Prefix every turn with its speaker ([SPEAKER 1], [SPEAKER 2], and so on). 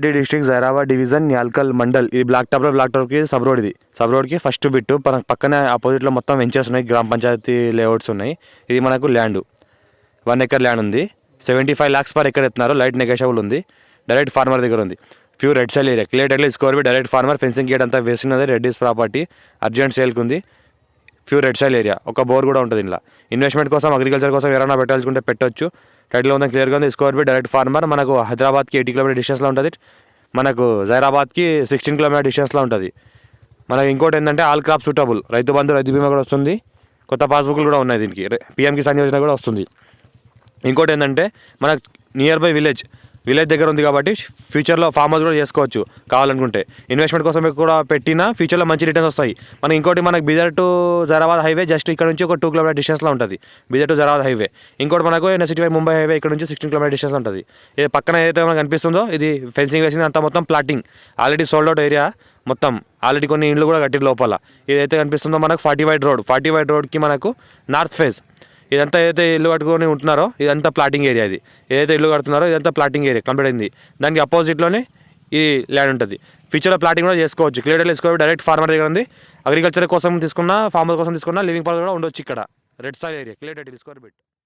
[SPEAKER 1] District Zaheerabad division Yalkal mandal. ఇది black టాప్కి sub రోడ్కి first bit పక్కనే ఆపోజిట్లో మొత్తం వెంచర్స్ ఉన్నాయి, గ్రామ పంచాయతీ లేఅవుట్స్ ఉన్నాయి. ఇది మనకు ల్యాండ్ 1 acre ల్యాండ్ ఉంది. 75 lakhs per acre ఎత్తున్నారు. లైట్ నెగోషియబుల్ ఉంది. డైరెక్ట్ ఫార్మర్ దగ్గర ఉంది. Pure red soil area, clear title score B direct farmer. Fencing gate అంతా వేస్తున్నది. రెడ్డిస్ ప్రాపర్టీ అర్జెంట్ సేల్కి ఉంది. Pure red soil area. ఒక బోర్ కూడా ఉంటుంది ఇలా. ఇన్వెస్ట్మెంట్ కోసం అగ్రికల్చర్ కోసం ఎవరైనా పెట్టాల్సుకుంటే పెట్టొచ్చు. టైటిల్ ఉందా క్లియర్గా ఉంది. Score B direct farmer. మనకు హైదరాబాద్కి 80 km డిస్టెన్స్లో ఉంటుంది. మనకు జైరాబాద్కి 16 km డిస్టెన్స్లో ఉంటుంది. మనకి ఇంకోటి ఏంటంటే all crop suitable. Rythu Bandhu, రైతు బీమా కూడా వస్తుంది. కొత్త పాస్బుక్లు కూడా ఉన్నాయి దీనికి. PM కిసాన్ యోజన కూడా వస్తుంది. ఇంకోటి ఏంటంటే మనకు నియర్ బై విలేజ్ దగ్గర ఉంది కాబట్టి ఫ్యూచర్లో ఫార్మర్స్ కూడా చేసుకోవచ్చు కావాలనుకుంటే. ఇన్వెస్ట్మెంట్ కోసం కూడా పెట్టినా ఫ్యూచర్లో మంచి రిటర్న్స్ వస్తాయి. మనకి ఇంకోటి మనకు Bidar to Zaheerabad highway just ఇక్కడ నుంచి ఒక 2 km డిస్టెన్స్లో ఉంటుంది. Bidar to Zaheerabad highway. ఇంకోటి మనకు NH-65 ముంబై హైవే ఇక్కడ నుంచి 16 km డిస్టెన్స్లో ఉంటుంది. ఇది పక్కన ఏదైతే మనకు కనిపిస్తుందో ఇది ఫెన్సింగ్ వేసింది. అంతా మొత్తం plotting already sold out area. మొత్తం ఆల్రెడీ కొన్ని ఇండ్లు కూడా కట్టిన లోపల. ఏదైతే కనిపిస్తుందో మనకు 40 wide రోడ్కి మనకు నార్త్ ఫేస్. ఇదంతా ఏదైతే ఇల్లు కట్టుకొని ఉంటున్నారో ఇదంతా ప్లాటింగ్ ఏరియా. ఇది ఏదైతే ఇల్లు కడుతున్నారో ఇదంతా ప్లాటింగ్ ఏరియా కంప్లీట్ అయింది. దానికి అపోజిట్లోనే ఈ ల్యాండ్ ఉంటుంది. ఫ్యూచర్లో ప్లాటింగ్ కూడా చేసుకోవచ్చు. క్లియర్ టైటిల్ తీసుకోవాలి. డైరెక్ట్ ఫార్మర్ దగ్గర ఉంది. అగ్రికల్చర్ కోసం తీసుకున్నా, ఫార్మర్ కోసం తీసుకున్నా, లివింగ్ పర్పస్ కూడా ఉండొచ్చు ఇక్కడ. Red soil area. Clear title తీసుకోవాలి.